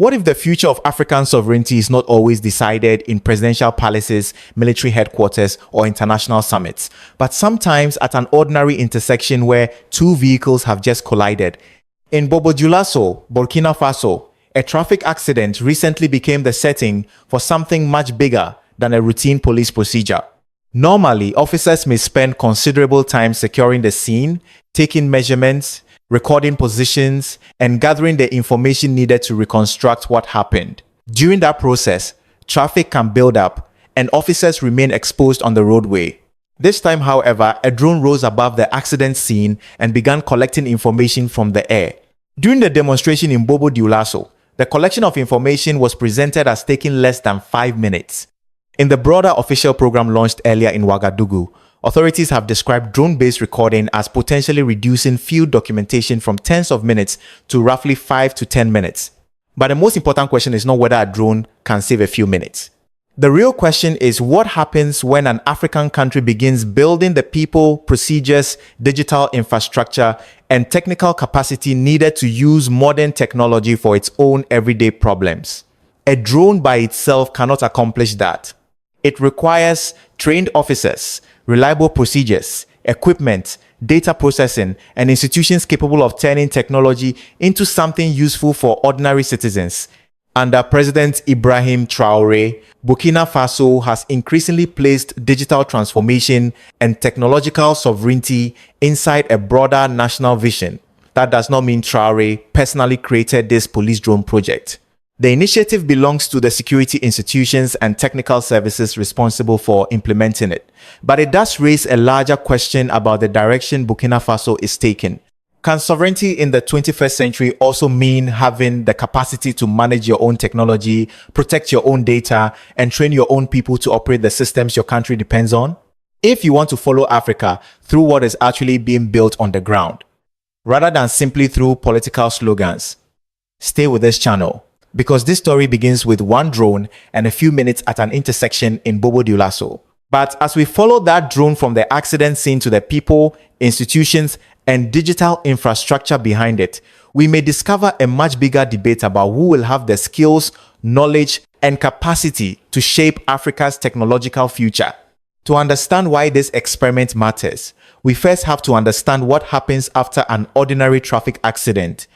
What if the future of African sovereignty is not always decided in presidential palaces, military headquarters, or international summits, but sometimes at an ordinary intersection where two vehicles have just collided? In Bobo-Dioulasso, Burkina Faso, a traffic accident recently became the setting for something much bigger than a routine police procedure. Normally, officers may spend considerable time securing the scene, taking measurements, recording positions, and gathering the information needed to reconstruct what happened. During that process, traffic can build up and officers remain exposed on the roadway. This time, however, a drone rose above the accident scene and began collecting information from the air. During the demonstration in Bobo-Dioulasso, the collection of information was presented as taking less than 5 minutes. In the broader official program launched earlier in Ouagadougou, authorities have described drone-based recording as potentially reducing field documentation from tens of minutes to roughly 5 to 10 minutes. But the most important question is not whether a drone can save a few minutes. The real question is what happens when an African country begins building the people, procedures, digital infrastructure, and technical capacity needed to use modern technology for its own everyday problems. A drone by itself cannot accomplish that. It requires trained officers, reliable procedures, equipment, data processing, and institutions capable of turning technology into something useful for ordinary citizens. Under President Ibrahim Traore, Burkina Faso has increasingly placed digital transformation and technological sovereignty inside a broader national vision. That does not mean Traore personally created this police drone project. The initiative belongs to the security institutions and technical services responsible for implementing it. But it does raise a larger question about the direction Burkina Faso is taking. Can sovereignty in the 21st century also mean having the capacity to manage your own technology, protect your own data, and train your own people to operate the systems your country depends on? If you want to follow Africa through what is actually being built on the ground, rather than simply through political slogans, stay with this channel. Because this story begins with one drone and a few minutes at an intersection in Bobo-Dioulasso. But as we follow that drone from the accident scene to the people, institutions, and digital infrastructure behind it, we may discover a much bigger debate about who will have the skills, knowledge, and capacity to shape Africa's technological future. To understand why this experiment matters, we first have to understand what happens after an ordinary traffic accident.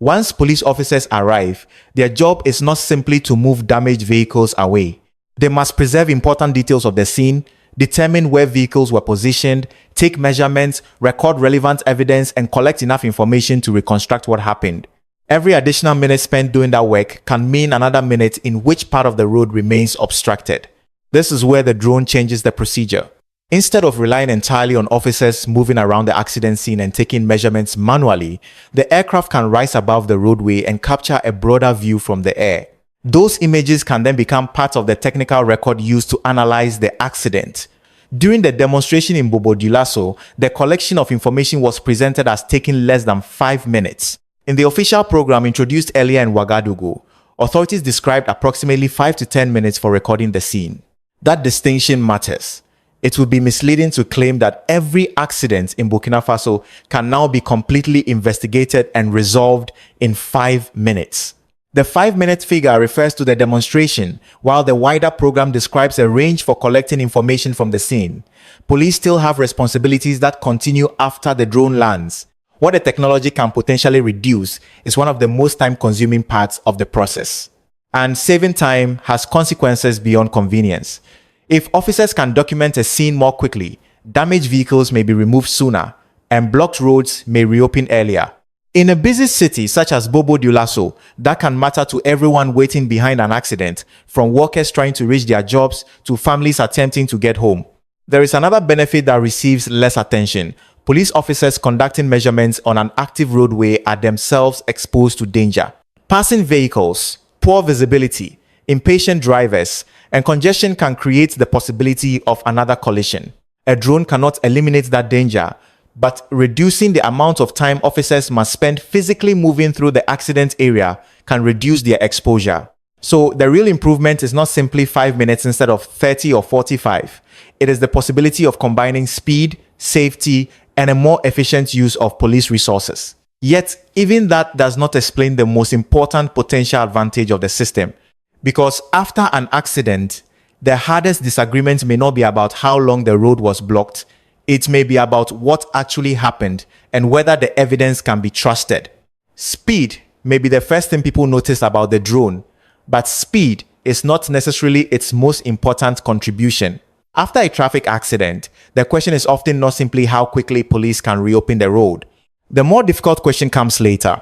Once police officers arrive, their job is not simply to move damaged vehicles away. They must preserve important details of the scene, determine where vehicles were positioned, take measurements, record relevant evidence, and collect enough information to reconstruct what happened. Every additional minute spent doing that work can mean another minute in which part of the road remains obstructed. This is where the drone changes the procedure. Instead of relying entirely on officers moving around the accident scene and taking measurements manually, the aircraft can rise above the roadway and capture a broader view from the air. Those images can then become part of the technical record used to analyze the accident. During the demonstration in Bobo-Dioulasso, the collection of information was presented as taking less than 5 minutes. In the official program introduced earlier in Ouagadougou, authorities described approximately 5 to 10 minutes for recording the scene. That distinction matters. It would be misleading to claim that every accident in Burkina Faso can now be completely investigated and resolved in 5 minutes. The 5-minute figure refers to the demonstration, while the wider program describes a range for collecting information from the scene. Police still have responsibilities that continue after the drone lands. What the technology can potentially reduce is one of the most time-consuming parts of the process. And saving time has consequences beyond convenience. If officers can document a scene more quickly, damaged vehicles may be removed sooner, and blocked roads may reopen earlier. In a busy city such as Bobo-Dioulasso, that can matter to everyone waiting behind an accident, from workers trying to reach their jobs to families attempting to get home. There is another benefit that receives less attention. Police officers conducting measurements on an active roadway are themselves exposed to danger. Passing vehicles, poor visibility, impatient drivers, and congestion can create the possibility of another collision. A drone cannot eliminate that danger, but reducing the amount of time officers must spend physically moving through the accident area can reduce their exposure. So the real improvement is not simply 5 minutes instead of 30 or 45. It is the possibility of combining speed, safety, and a more efficient use of police resources. Yet, even that does not explain the most important potential advantage of the system. Because after an accident, the hardest disagreement may not be about how long the road was blocked. It may be about what actually happened and whether the evidence can be trusted. Speed may be the first thing people notice about the drone, but speed is not necessarily its most important contribution. After a traffic accident, the question is often not simply how quickly police can reopen the road. The more difficult question comes later.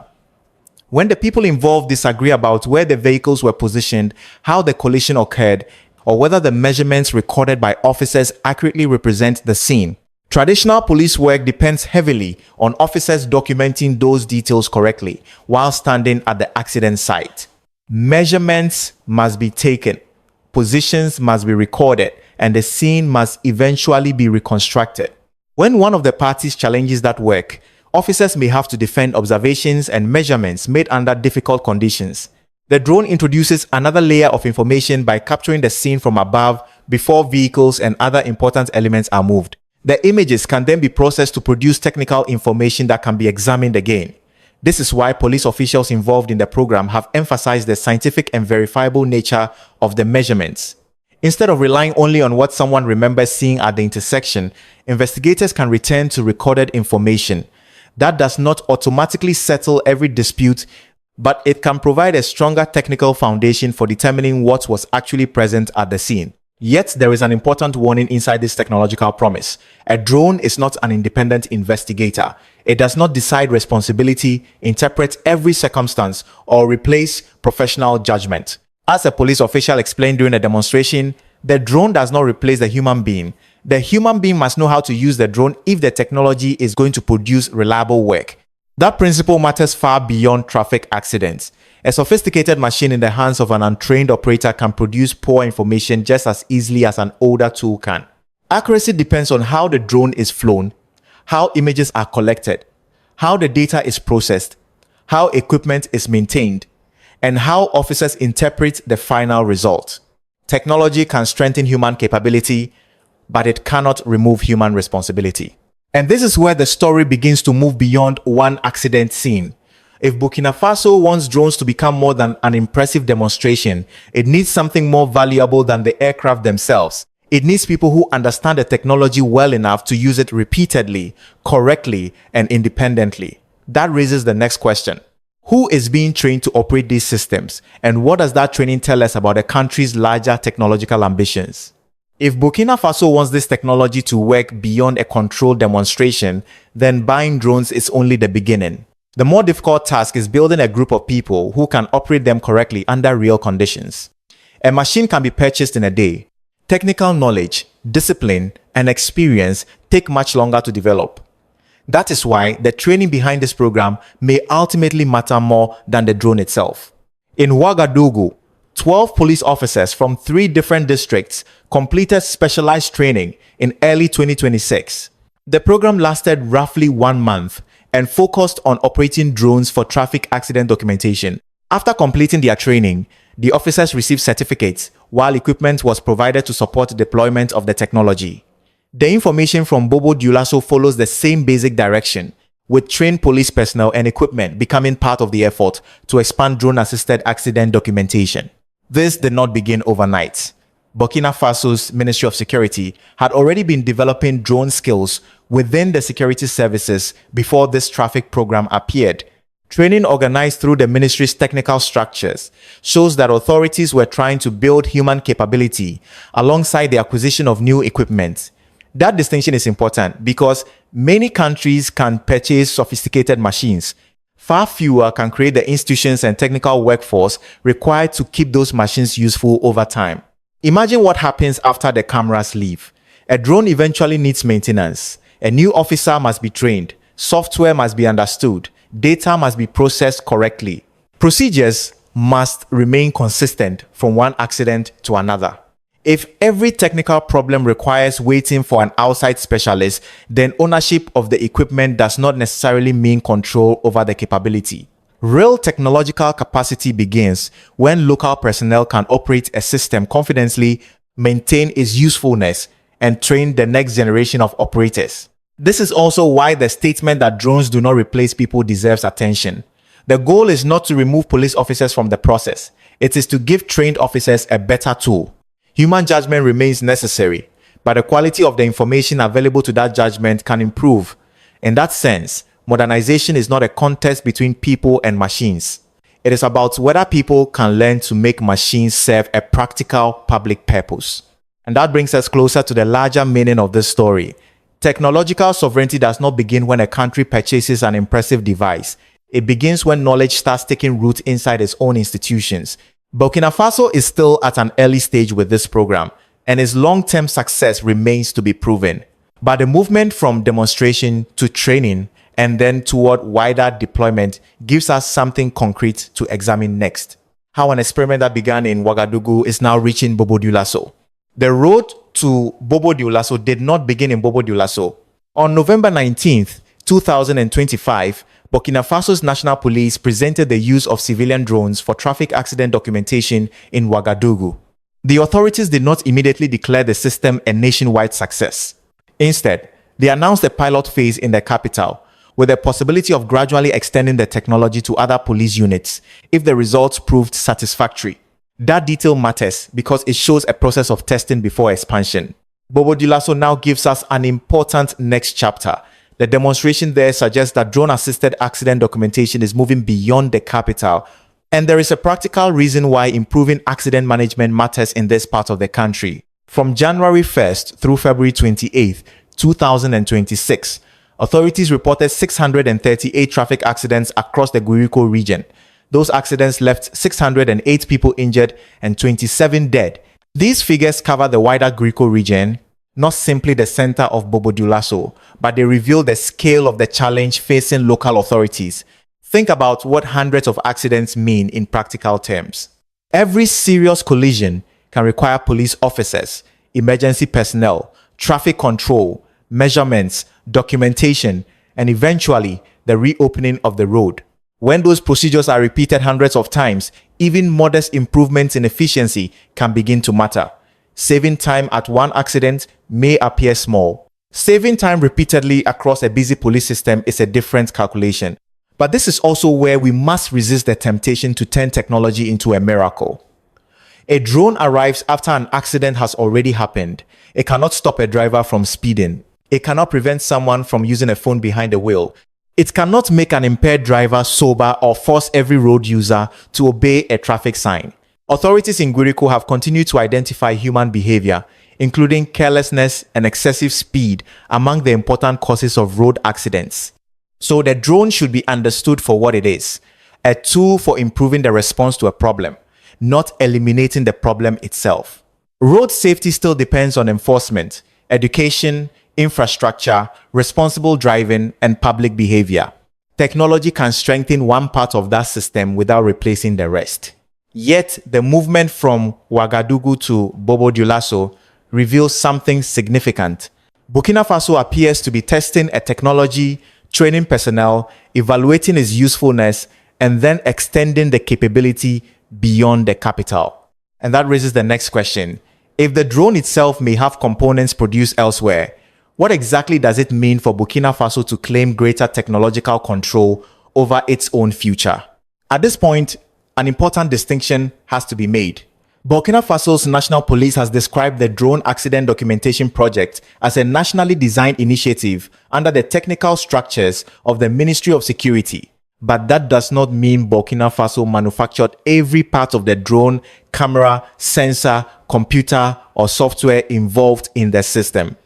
When the people involved disagree about where the vehicles were positioned, how the collision occurred, or whether the measurements recorded by officers accurately represent the scene. Traditional police work depends heavily on officers documenting those details correctly while standing at the accident site. Measurements must be taken, positions must be recorded, and the scene must eventually be reconstructed. When one of the parties challenges that work, officers may have to defend observations and measurements made under difficult conditions. The drone introduces another layer of information by capturing the scene from above before vehicles and other important elements are moved. The images can then be processed to produce technical information that can be examined again. This is why police officials involved in the program have emphasized the scientific and verifiable nature of the measurements. Instead of relying only on what someone remembers seeing at the intersection, investigators can return to recorded information. That does not automatically settle every dispute, but it can provide a stronger technical foundation for determining what was actually present at the scene. Yet there is an important warning inside this technological promise. A drone is not an independent investigator. It does not decide responsibility, interpret every circumstance, or replace professional judgment. As a police official explained during a demonstration, the drone does not replace the human being. The human being must know how to use the drone if the technology is going to produce reliable work. That principle matters far beyond traffic accidents. A sophisticated machine in the hands of an untrained operator can produce poor information just as easily as an older tool can. Accuracy depends on how the drone is flown, how images are collected, how the data is processed, how equipment is maintained, and how officers interpret the final result. Technology can strengthen human capability, but it cannot remove human responsibility. And this is where the story begins to move beyond one accident scene. If Burkina Faso wants drones to become more than an impressive demonstration, it needs something more valuable than the aircraft themselves. It needs people who understand the technology well enough to use it repeatedly, correctly, and independently. That raises the next question. Who is being trained to operate these systems, and what does that training tell us about the country's larger technological ambitions? If Burkina Faso wants this technology to work beyond a controlled demonstration, then buying drones is only the beginning. The more difficult task is building a group of people who can operate them correctly under real conditions. A machine can be purchased in a day. Technical knowledge, discipline, and experience take much longer to develop. That is why the training behind this program may ultimately matter more than the drone itself. In Ouagadougou, 12 police officers from 3 different districts completed specialized training in early 2026. The program lasted roughly 1 month and focused on operating drones for traffic accident documentation. After completing their training, the officers received certificates while equipment was provided to support deployment of the technology. The information from Bobo-Dioulasso follows the same basic direction, with trained police personnel and equipment becoming part of the effort to expand drone-assisted accident documentation. This did not begin overnight. Burkina Faso's Ministry of Security had already been developing drone skills within the security services before this traffic program appeared. Training organized through the ministry's technical structures shows that authorities were trying to build human capability alongside the acquisition of new equipment. That distinction is important because many countries can purchase sophisticated machines. Far fewer can create the institutions and technical workforce required to keep those machines useful over time. Imagine what happens after the cameras leave. A drone eventually needs maintenance. A new officer must be trained. Software must be understood. Data must be processed correctly. Procedures must remain consistent from one accident to another. If every technical problem requires waiting for an outside specialist, then ownership of the equipment does not necessarily mean control over the capability. Real technological capacity begins when local personnel can operate a system confidently, maintain its usefulness, and train the next generation of operators. This is also why the statement that drones do not replace people deserves attention. The goal is not to remove police officers from the process. It is to give trained officers a better tool. Human judgment remains necessary, but the quality of the information available to that judgment can improve. In that sense, modernization is not a contest between people and machines. It is about whether people can learn to make machines serve a practical public purpose. And that brings us closer to the larger meaning of this story. Technological sovereignty does not begin when a country purchases an impressive device. It begins when knowledge starts taking root inside its own institutions. Burkina Faso is still at an early stage with this program, and its long-term success remains to be proven. But the movement from demonstration to training and then toward wider deployment gives us something concrete to examine next. How an experiment that began in Ouagadougou is now reaching Bobo-Dioulasso. The road to Bobo-Dioulasso did not begin in Bobo-Dioulasso. On November 19th, 2025, Burkina Faso's National Police presented the use of civilian drones for traffic accident documentation in Ouagadougou. The authorities did not immediately declare the system a nationwide success. Instead, they announced a pilot phase in the capital, with the possibility of gradually extending the technology to other police units if the results proved satisfactory. That detail matters because it shows a process of testing before expansion. Bobo-Dioulasso now gives us an important next chapter. The demonstration there suggests that drone-assisted accident documentation is moving beyond the capital, and there is a practical reason why improving accident management matters in this part of the country. From January 1st through February 28th, 2026, authorities reported 638 traffic accidents across the Guiriko region. Those accidents left 608 people injured and 27 dead. These figures cover the wider Guiriko region, not simply the center of Bobo-Dioulasso, but they reveal the scale of the challenge facing local authorities. Think about what hundreds of accidents mean in practical terms. Every serious collision can require police officers, emergency personnel, traffic control, measurements, documentation, and eventually the reopening of the road. When those procedures are repeated hundreds of times, even modest improvements in efficiency can begin to matter. Saving time at one accident may appear small. Saving time repeatedly across a busy police system is a different calculation. But this is also where we must resist the temptation to turn technology into a miracle. A drone arrives after an accident has already happened. It cannot stop a driver from speeding. It cannot prevent someone from using a phone behind the wheel. It cannot make an impaired driver sober or force every road user to obey a traffic sign. Authorities in Guiriko have continued to identify human behavior, including carelessness and excessive speed, among the important causes of road accidents. So the drone should be understood for what it is, a tool for improving the response to a problem, not eliminating the problem itself. Road safety still depends on enforcement, education, infrastructure, responsible driving, and public behavior. Technology can strengthen one part of that system without replacing the rest. Yet, the movement from Ouagadougou to Bobo-Dioulasso reveals something significant. Burkina Faso appears to be testing a technology, training personnel, evaluating its usefulness, and then extending the capability beyond the capital. And that raises the next question. If the drone itself may have components produced elsewhere, what exactly does it mean for Burkina Faso to claim greater technological control over its own future? At this point, an important distinction has to be made. Burkina Faso's National Police has described the drone accident documentation project as a nationally designed initiative under the technical structures of the Ministry of Security. But that does not mean Burkina Faso manufactured every part of the drone, camera, sensor, computer, or software involved in the system.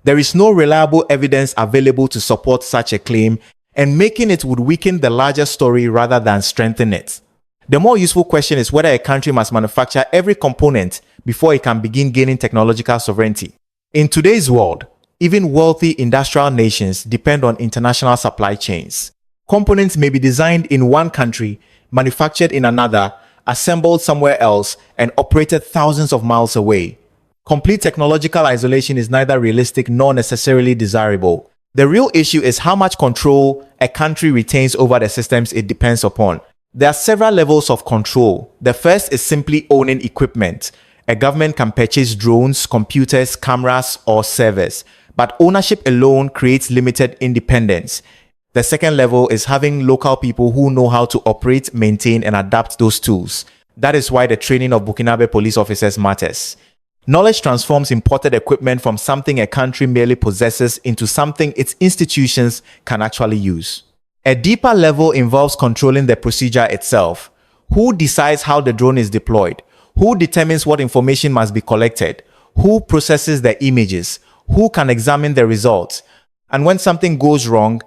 There is no reliable evidence available to support such a claim, and making it would weaken the larger story rather than strengthen it. The more useful question is whether a country must manufacture every component before it can begin gaining technological sovereignty. In today's world, even wealthy industrial nations depend on international supply chains. Components may be designed in one country, manufactured in another, assembled somewhere else, and operated thousands of miles away. Complete technological isolation is neither realistic nor necessarily desirable. The real issue is how much control a country retains over the systems it depends upon. There are several levels of control. The first is simply owning equipment. A government can purchase drones, computers, cameras, or servers. But ownership alone creates limited independence. The second level is having local people who know how to operate, maintain, and adapt those tools. That is why the training of Burkinabe police officers matters. Knowledge transforms imported equipment from something a country merely possesses into something its institutions can actually use. A deeper level involves controlling the procedure itself. Who decides how the drone is deployed? Who determines what information must be collected? Who processes the images? Who can examine the results? And when something goes wrong,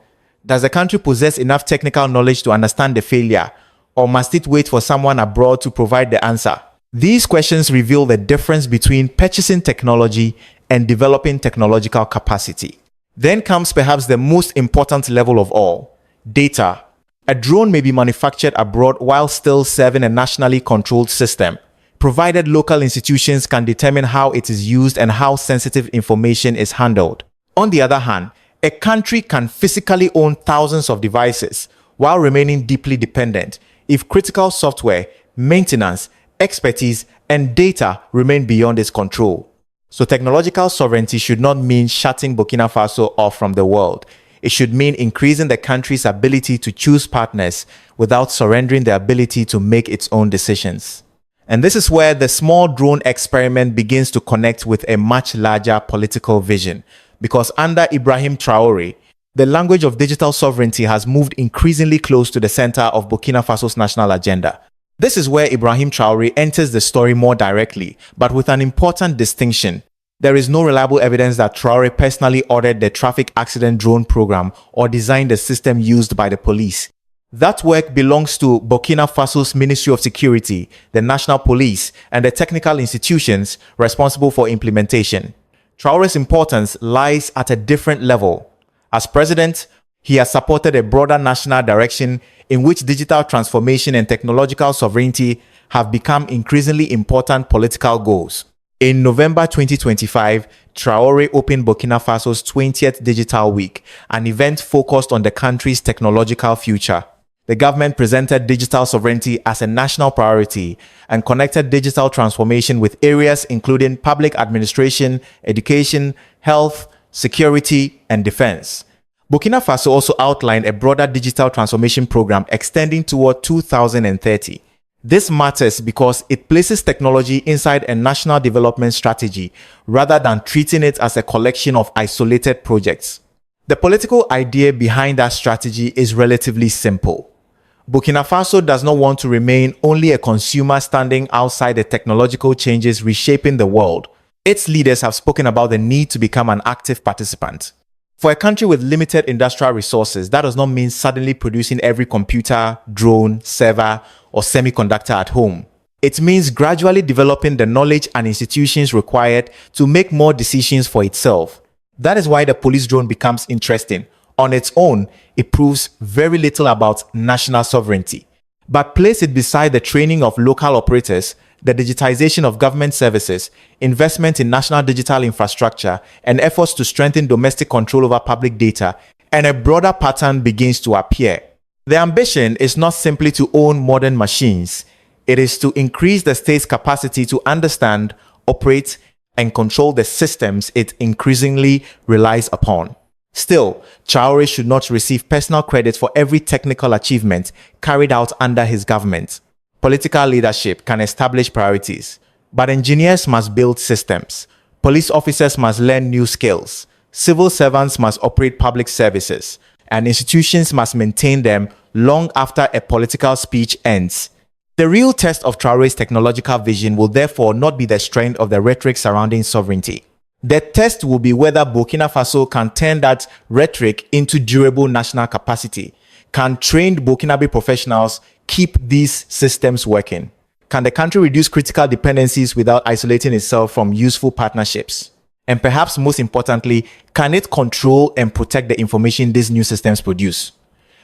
does the country possess enough technical knowledge to understand the failure? Or must it wait for someone abroad to provide the answer? These questions reveal the difference between purchasing technology and developing technological capacity. Then comes perhaps the most important level of all, data. A drone may be manufactured abroad while still serving a nationally controlled system, provided local institutions can determine how it is used and how sensitive information is handled. On the other hand, a country can physically own thousands of devices while remaining deeply dependent if critical software, maintenance, expertise, and data remain beyond its control. So technological sovereignty should not mean shutting Burkina Faso off from the world. It should mean increasing the country's ability to choose partners without surrendering the ability to make its own decisions. And this is where the small drone experiment begins to connect with a much larger political vision. Because under Ibrahim Traore, the language of digital sovereignty has moved increasingly close to the center of Burkina Faso's national agenda. This is where Ibrahim Traore enters the story more directly, but with an important distinction. There is no reliable evidence that Traore personally ordered the traffic accident drone program or designed the system used by the police. That work belongs to Burkina Faso's Ministry of Security, the National Police, and the technical institutions responsible for implementation. Traore's importance lies at a different level. As president, he has supported a broader national direction in which digital transformation and technological sovereignty have become increasingly important political goals. In November 2025, Traore opened Burkina Faso's 20th Digital Week, an event focused on the country's technological future. The government presented digital sovereignty as a national priority and connected digital transformation with areas including public administration, education, health, security, and defense. Burkina Faso also outlined a broader digital transformation program extending toward 2030. This matters because it places technology inside a national development strategy rather than treating it as a collection of isolated projects. The political idea behind that strategy is relatively simple. Burkina Faso does not want to remain only a consumer standing outside the technological changes reshaping the world. Its leaders have spoken about the need to become an active participant. For a country with limited industrial resources, that does not mean suddenly producing every computer, drone, server, or semiconductor at home. It means gradually developing the knowledge and institutions required to make more decisions for itself. That is why the police drone becomes interesting. On its own, it proves very little about national sovereignty. But place it beside the training of local operators, the digitization of government services, investment in national digital infrastructure, and efforts to strengthen domestic control over public data, and a broader pattern begins to appear. The ambition is not simply to own modern machines. It is to increase the state's capacity to understand, operate, and control the systems it increasingly relies upon. Still, Traore should not receive personal credit for every technical achievement carried out under his government. Political leadership can establish priorities, but engineers must build systems. Police officers must learn new skills. Civil servants must operate public services, and institutions must maintain them long after a political speech ends. The real test of Traore's technological vision will therefore not be the strength of the rhetoric surrounding sovereignty. The test will be whether Burkina Faso can turn that rhetoric into durable national capacity. Can trained Burkinabe professionals keep these systems working? Can the country reduce critical dependencies without isolating itself from useful partnerships? And perhaps most importantly, can it control and protect the information these new systems produce?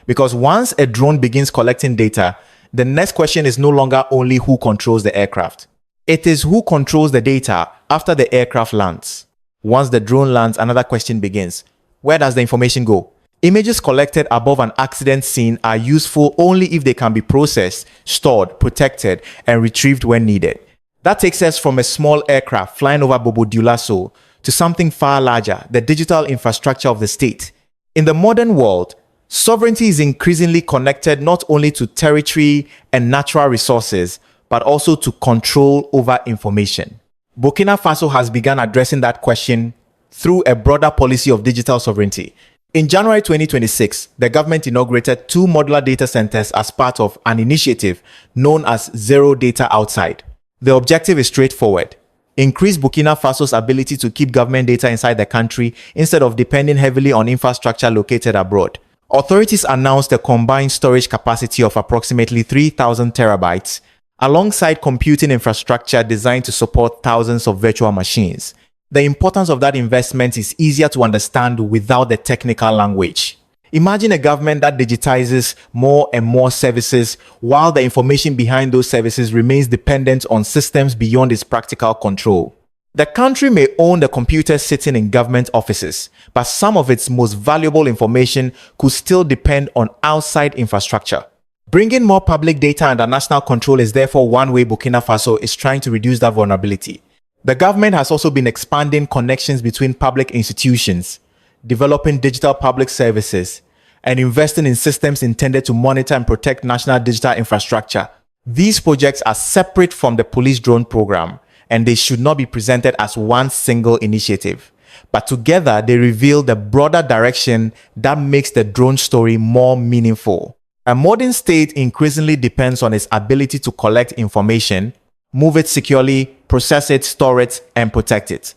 Because once a drone begins collecting data, the next question is no longer only who controls the aircraft. It is who controls the data after the aircraft lands. Once the drone lands, another question begins. Where does the information go? Images collected above an accident scene are useful only if they can be processed, stored, protected, and retrieved when needed. That takes us from a small aircraft flying over Bobo-Dioulasso to something far larger, the digital infrastructure of the state. In the modern world, sovereignty is increasingly connected not only to territory and natural resources, but also to control over information. Burkina Faso has begun addressing that question through a broader policy of digital sovereignty. In January 2026, the government inaugurated 2 modular data centers as part of an initiative known as Zero Data Outside. The objective is straightforward: increase Burkina Faso's ability to keep government data inside the country instead of depending heavily on infrastructure located abroad. Authorities announced a combined storage capacity of approximately 3,000 terabytes, alongside computing infrastructure designed to support thousands of virtual machines. The importance of that investment is easier to understand without the technical language. Imagine a government that digitizes more and more services while the information behind those services remains dependent on systems beyond its practical control. The country may own the computers sitting in government offices, but some of its most valuable information could still depend on outside infrastructure. Bringing more public data under national control is therefore one way Burkina Faso is trying to reduce that vulnerability. The government has also been expanding connections between public institutions, developing digital public services, and investing in systems intended to monitor and protect national digital infrastructure. These projects are separate from the police drone program, and they should not be presented as one single initiative. But together, they reveal the broader direction that makes the drone story more meaningful. A modern state increasingly depends on its ability to collect information, move it securely, process it, store it, and protect it.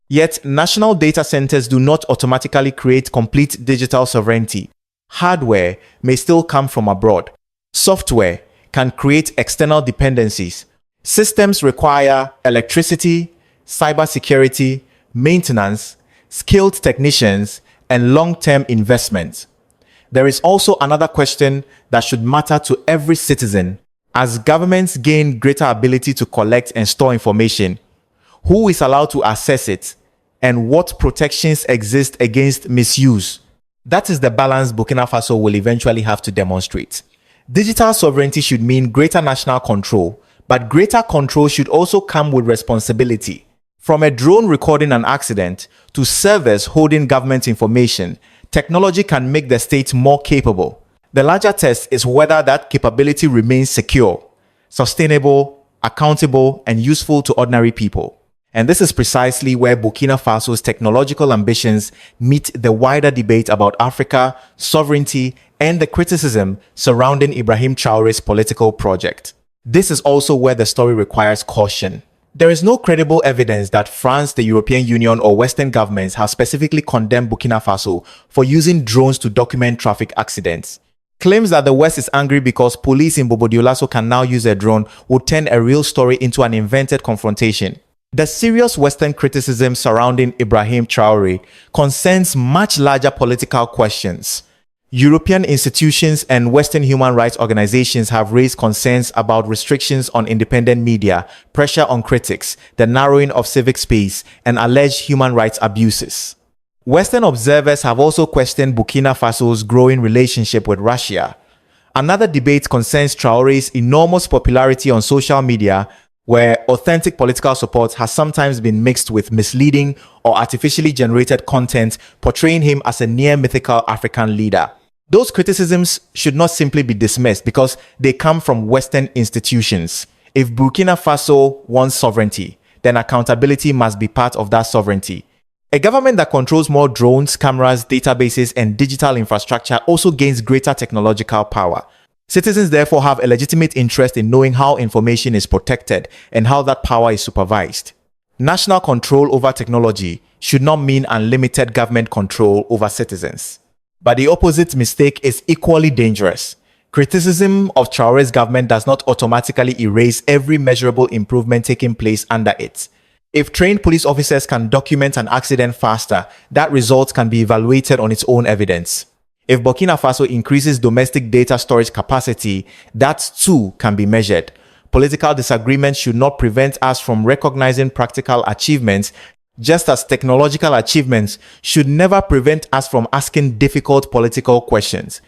Yet, national data centers do not automatically create complete digital sovereignty. Hardware may still come from abroad. Software can create external dependencies. Systems require electricity, cybersecurity, maintenance, skilled technicians, and long-term investment. There is also another question that should matter to every citizen. As governments gain greater ability to collect and store information, who is allowed to access it, and what protections exist against misuse? That is the balance Burkina Faso will eventually have to demonstrate. Digital sovereignty should mean greater national control, but greater control should also come with responsibility. From a drone recording an accident to servers holding government information, technology can make the state more capable. The larger test is whether that capability remains secure, sustainable, accountable, and useful to ordinary people. And this is precisely where Burkina Faso's technological ambitions meet the wider debate about Africa, sovereignty, and the criticism surrounding Ibrahim Traore's political project. This is also where the story requires caution. There is no credible evidence that France, the European Union, or Western governments have specifically condemned Burkina Faso for using drones to document traffic accidents. Claims that the West is angry because police in Bobo-Dioulasso can now use a drone would turn a real story into an invented confrontation. The serious Western criticism surrounding Ibrahim Traore concerns much larger political questions. European institutions and Western human rights organizations have raised concerns about restrictions on independent media, pressure on critics, the narrowing of civic space, and alleged human rights abuses. Western observers have also questioned Burkina Faso's growing relationship with Russia. Another debate concerns Traore's enormous popularity on social media, where authentic political support has sometimes been mixed with misleading or artificially generated content portraying him as a near-mythical African leader. Those criticisms should not simply be dismissed because they come from Western institutions. If Burkina Faso wants sovereignty, then accountability must be part of that sovereignty. A government that controls more drones, cameras, databases, and digital infrastructure also gains greater technological power. Citizens therefore have a legitimate interest in knowing how information is protected and how that power is supervised. National control over technology should not mean unlimited government control over citizens. But the opposite mistake is equally dangerous. Criticism of Traore's government does not automatically erase every measurable improvement taking place under it. If trained police officers can document an accident faster, that result can be evaluated on its own evidence. If Burkina Faso increases domestic data storage capacity, that too can be measured. Political disagreements should not prevent us from recognizing practical achievements, just as technological achievements should never prevent us from asking difficult political questions.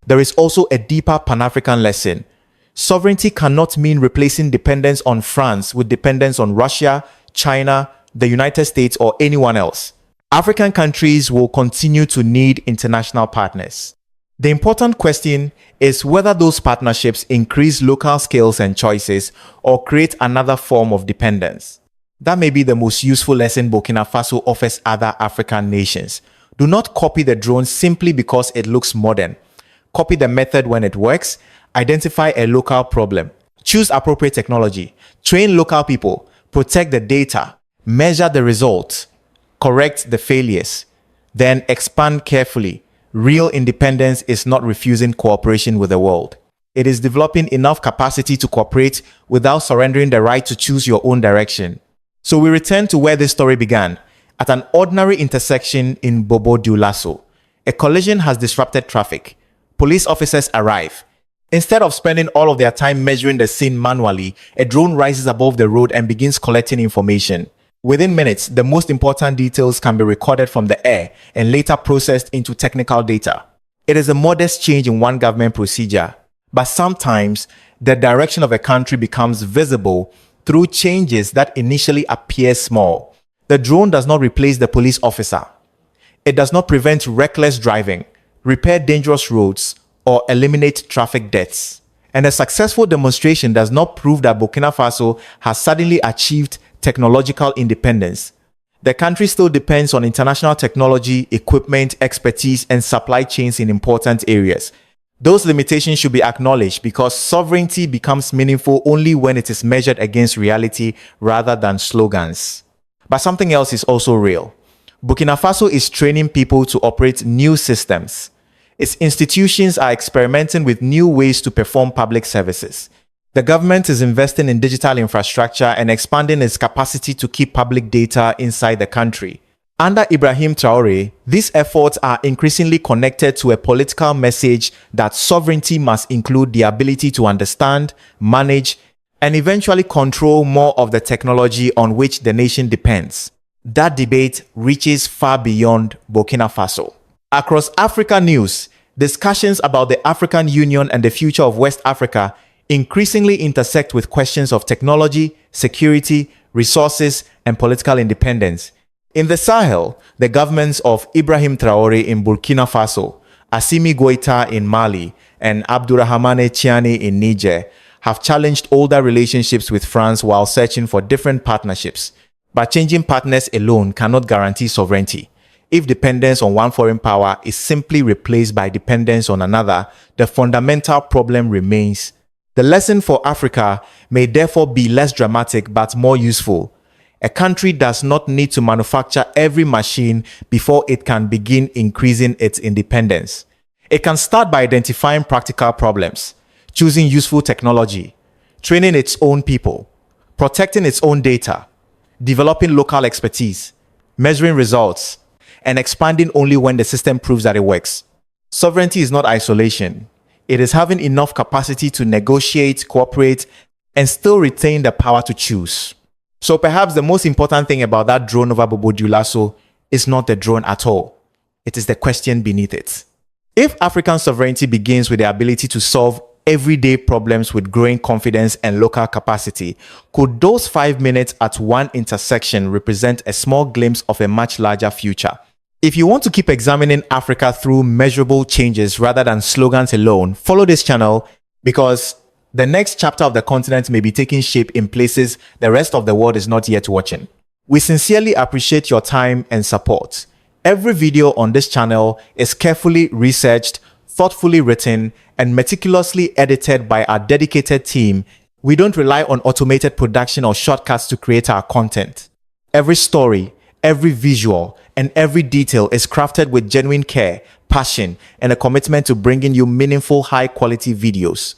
There is also a deeper Pan-African lesson. Sovereignty cannot mean replacing dependence on France with dependence on Russia, China, the United States, or anyone else. African countries will continue to need international partners. The important question is whether those partnerships increase local skills and choices or create another form of dependence. That may be the most useful lesson Burkina Faso offers other African nations. Do not copy the drone simply because it looks modern. Copy the method when it works, identify a local problem, choose appropriate technology, train local people, protect the data, measure the results, correct the failures, then expand carefully. Real independence is not refusing cooperation with the world. It is developing enough capacity to cooperate without surrendering the right to choose your own direction. So we return to where this story began, at an ordinary intersection in Bobo-Dioulasso. A collision has disrupted traffic. Police officers arrive. Instead of spending all of their time measuring the scene manually, a drone rises above the road and begins collecting information. Within minutes, the most important details can be recorded from the air and later processed into technical data. It is a modest change in one government procedure, but sometimes the direction of a country becomes visible through changes that initially appear small. The drone does not replace the police officer. It does not prevent reckless driving, repair dangerous roads, or eliminate traffic deaths. And a successful demonstration does not prove that Burkina Faso has suddenly achieved technological independence. The country still depends on international technology, equipment, expertise, and supply chains in important areas. Those limitations should be acknowledged because sovereignty becomes meaningful only when it is measured against reality rather than slogans. But something else is also real. Burkina Faso is training people to operate new systems. Its institutions are experimenting with new ways to perform public services. The government is investing in digital infrastructure and expanding its capacity to keep public data inside the country. Under Ibrahim Traore, these efforts are increasingly connected to a political message that sovereignty must include the ability to understand, manage, and eventually control more of the technology on which the nation depends. That debate reaches far beyond Burkina Faso. Across Africa news, discussions about the African Union and the future of West Africa increasingly intersect with questions of technology, security, resources, and political independence. In the Sahel, the governments of Ibrahim Traore in Burkina Faso, Assimi Goïta in Mali, and Abdourahmane Tiani in Niger have challenged older relationships with France while searching for different partnerships. But changing partners alone cannot guarantee sovereignty. If dependence on one foreign power is simply replaced by dependence on another, the fundamental problem remains. The lesson for Africa may therefore be less dramatic but more useful. A country does not need to manufacture every machine before it can begin increasing its independence. It can start by identifying practical problems, choosing useful technology, training its own people, protecting its own data, developing local expertise, measuring results, and expanding only when the system proves that it works. Sovereignty is not isolation. It is having enough capacity to negotiate, cooperate, and still retain the power to choose. So perhaps the most important thing about that drone over Bobo-Dioulasso is not the drone at all. It is the question beneath it. If African sovereignty begins with the ability to solve everyday problems with growing confidence and local capacity, could those 5 minutes at one intersection represent a small glimpse of a much larger future? If you want to keep examining Africa through measurable changes rather than slogans alone, follow this channel because the next chapter of the continent may be taking shape in places the rest of the world is not yet watching. We sincerely appreciate your time and support. Every video on this channel is carefully researched, thoughtfully written, and meticulously edited by our dedicated team. We don't rely on automated production or shortcuts to create our content. Every story, every visual, and every detail is crafted with genuine care, passion, and a commitment to bringing you meaningful, high-quality videos.